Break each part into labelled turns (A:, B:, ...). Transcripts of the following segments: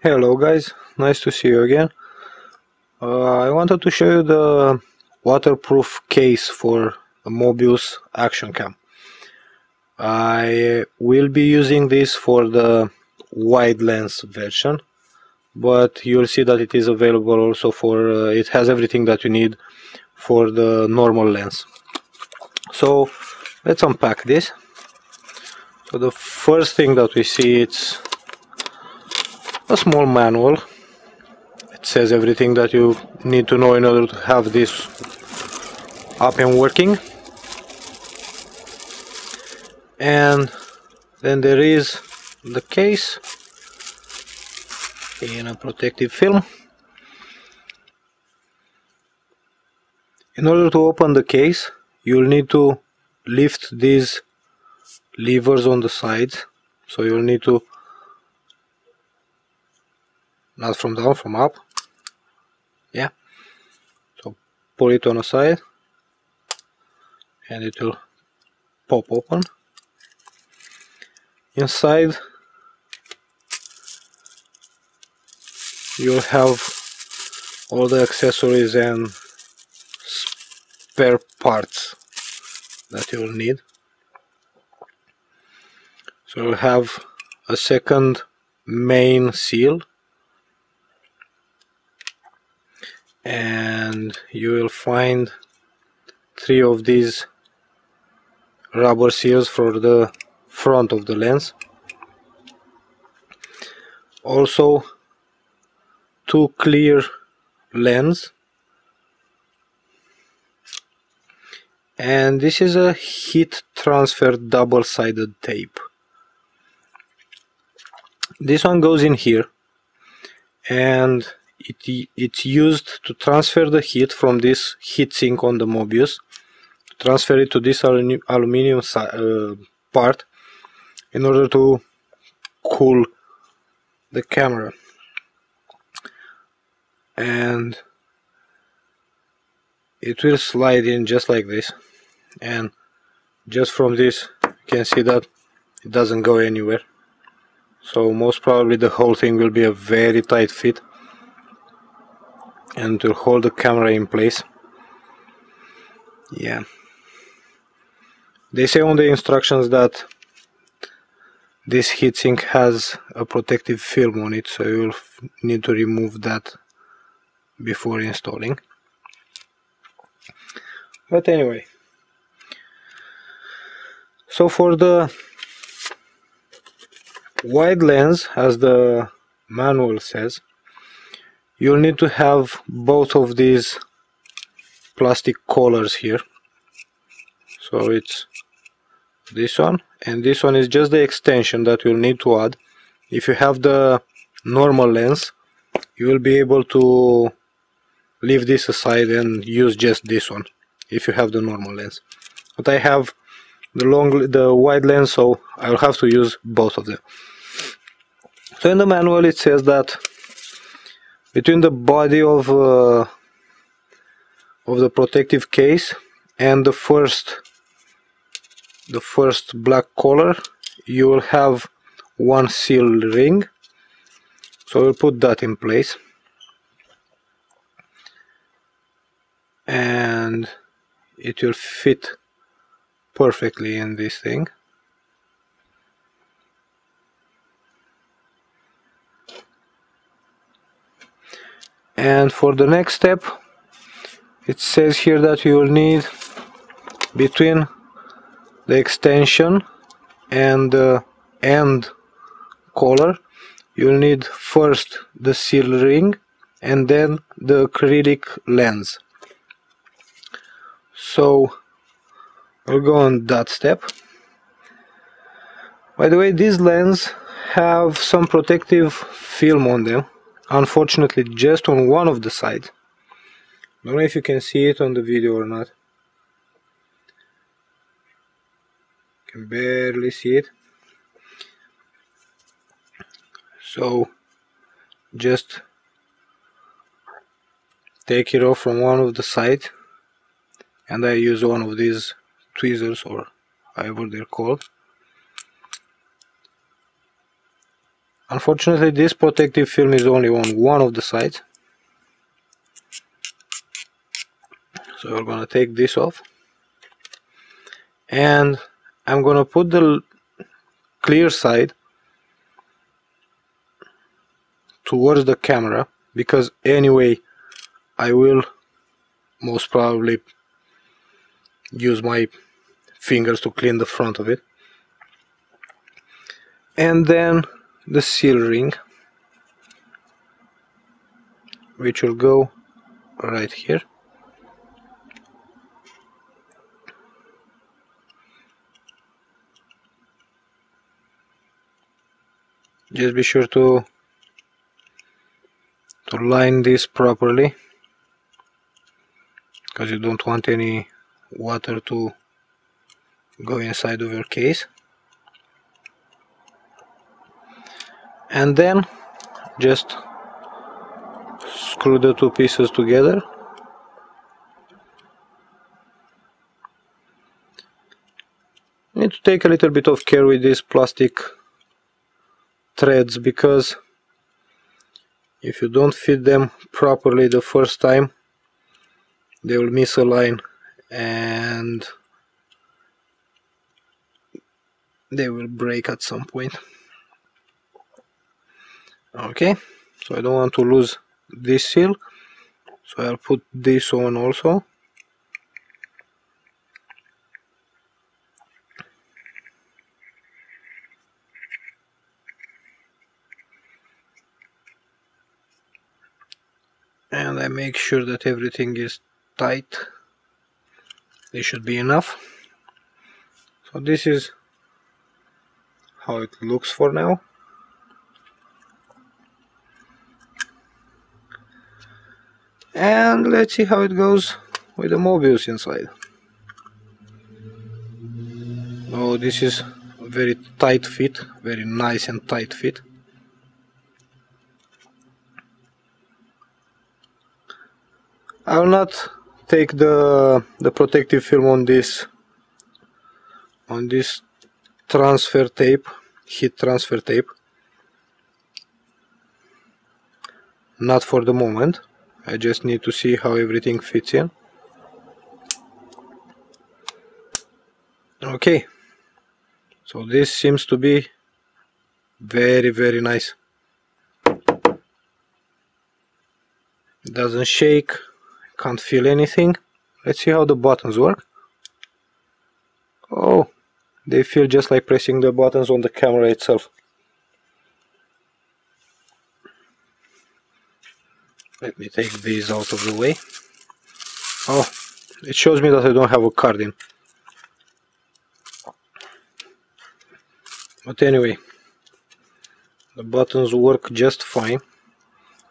A: Hello guys, nice to see you again. I wanted to show you the waterproof case for the Mobius Actioncam. I will be using this for the wide lens version, but you'll see that it is available also for, it has everything that you need for the normal lens. So let's unpack this. So the first thing that we see, it's a small manual. It says everything that you need to know in order to have this up and working. And then there is the case in a protective film. In order to open the case, you'll need to lift these levers on the sides. So you'll need to, not from down, from up. Yeah. So pull it on a side and it will pop open. Inside you'll have all the accessories and spare parts that you'll need. So you'll have a second main seal, and you will find 3 of these rubber seals for the front of the lens. Also 2 clear lens, and this is a heat transfer double-sided tape. This one goes in here, and it's used to transfer the heat from this heat sink on the Mobius, transfer it to this aluminium part in order to cool the camera. And it will slide in just like this, and just from this you can see that it doesn't go anywhere. So most probably the whole thing will be a very tight fit and to hold the camera in place. Yeah, they say on the instructions that this heatsink has a protective film on it, so you'll need to remove that before installing. But anyway, so for the wide lens, as the manual says, you'll need to have both of these plastic collars here. So it's this one, and this one is just the extension that you'll need to add. If you have the normal lens, you will be able to leave this aside and use just this one if you have the normal lens. But I have the wide lens, so I'll have to use both of them. So in the manual it says that between the body of the protective case and the first black collar, you will have one seal ring. So we'll put that in place, and it will fit perfectly in this thing. And for the next step, it says here that you will need, between the extension and the end collar, you'll need first the seal ring and then the acrylic lens. So we'll go on that step. By the way, these lenses have some protective film on them, unfortunately just on one of the sides. I don't know if you can see it on the video or not. You can barely see it. So just take it off from one of the sides, and I use one of these tweezers, or however they're called. Unfortunately, this protective film is only on one of the sides, so we're gonna take this off, and I'm gonna put the clear side towards the camera, because anyway I will most probably use my fingers to clean the front of it. And then the seal ring, which will go right here. Just be sure to line this properly, because you don't want any water to go inside of your case. And then just screw the two pieces together. You need to take a little bit of care with these plastic threads, because if you don't fit them properly the first time, they will miss a line and they will break at some point. Okay, so I don't want to lose this seal, so I'll put this on also. And I make sure that everything is tight. This should be enough. So this is how it looks for now. And let's see how it goes with the Mobius inside. Oh, this is a very tight fit, very nice and tight fit. I will not take the protective film on this transfer tape, heat transfer tape. Not for the moment. I just need to see how everything fits in. Okay, so this seems to be very, very nice. It doesn't shake, can't feel anything. Let's see how the buttons work. Oh, they feel just like pressing the buttons on the camera itself. Let me take these out of the way. Oh, it shows me that I don't have a card in. But anyway, the buttons work just fine.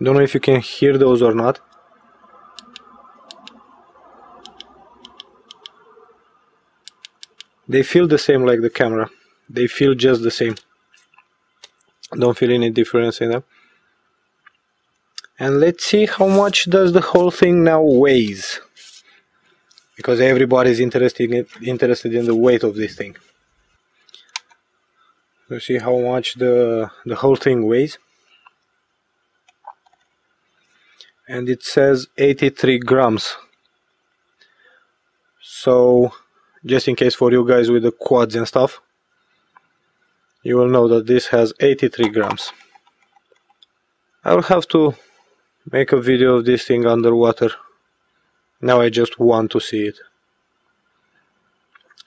A: Don't know if you can hear those or not. They feel the same like the camera. They feel just the same. Don't feel any difference in them. And let's see how much does the whole thing now weighs, because everybody's interested in the weight of this thing. Let's see how much the whole thing weighs. And it says 83 grams. So just in case for you guys with the quads and stuff, you will know that this has 83 grams. I will have to make a video of this thing underwater. Now I just want to see it.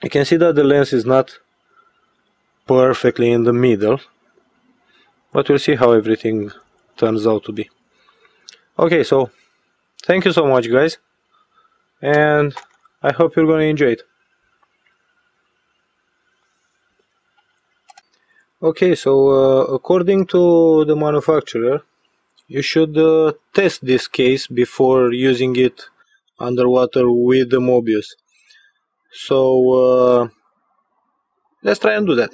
A: You can see that the lens is not perfectly in the middle, but we'll see how everything turns out to be. Okay, so thank you so much, guys, and I hope you're going to enjoy it. Okay, so according to the manufacturer, you should test this case before using it underwater with the Mobius. So let's try and do that.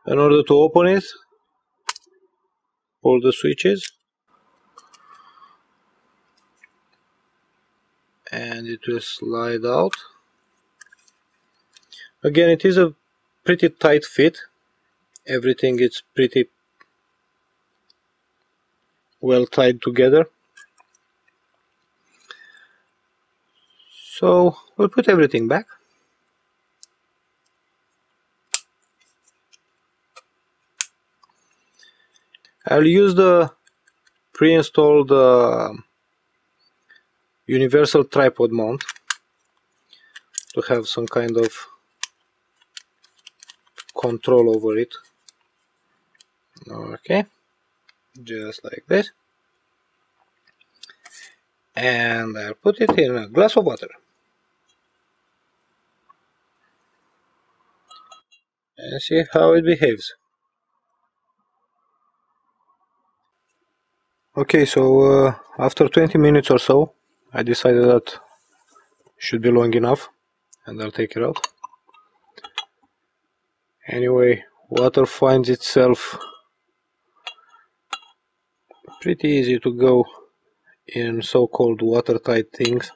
A: In order to open it, pull the switches and it will slide out. Again, it is a pretty tight fit. Everything is pretty well tied together. So we'll put everything back. I'll use the pre-installed universal tripod mount to have some kind of control over it. Okay, just like this. And I'll put it in a glass of water. And see how it behaves. Okay, so after 20 minutes or so, I decided that should be long enough, and I'll take it out. Anyway, water finds itself pretty easy to go in so-called watertight things.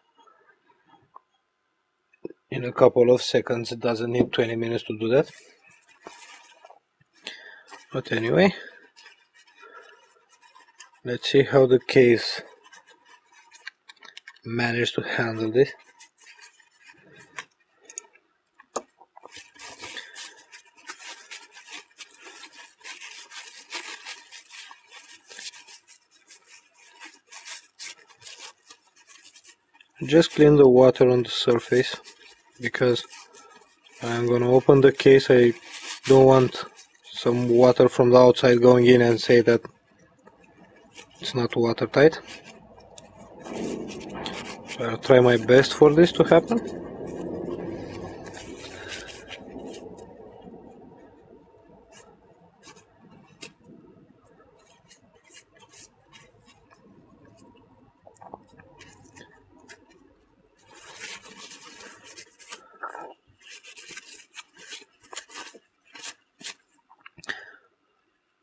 A: In a couple of seconds, it doesn't need 20 minutes to do that. But anyway, let's see how the case managed to handle this. Just clean the water on the surface, because I'm gonna open the case. I don't want some water from the outside going in and say that it's not watertight. So I'll try my best for this to happen.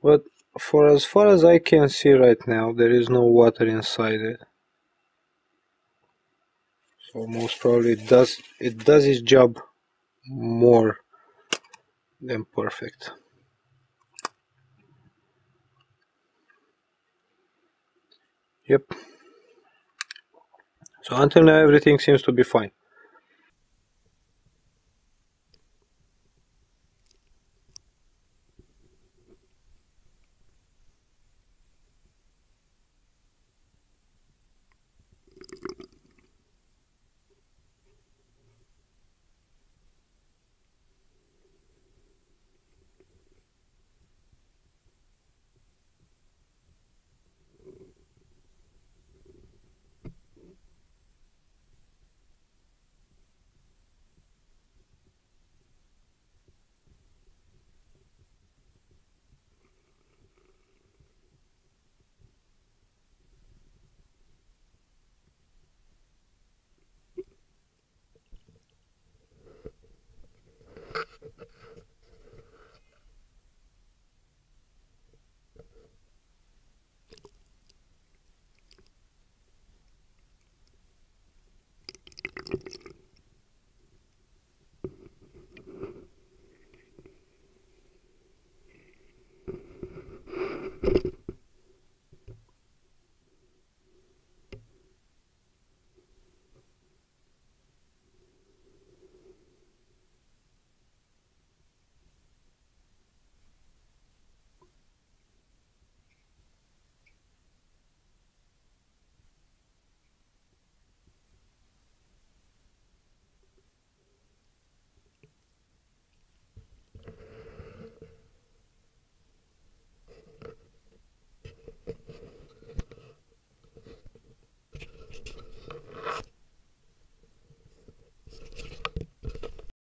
A: But for as far as I can see right now, there is no water inside it. So most probably it does its job more than perfect. Yep. So until now everything seems to be fine.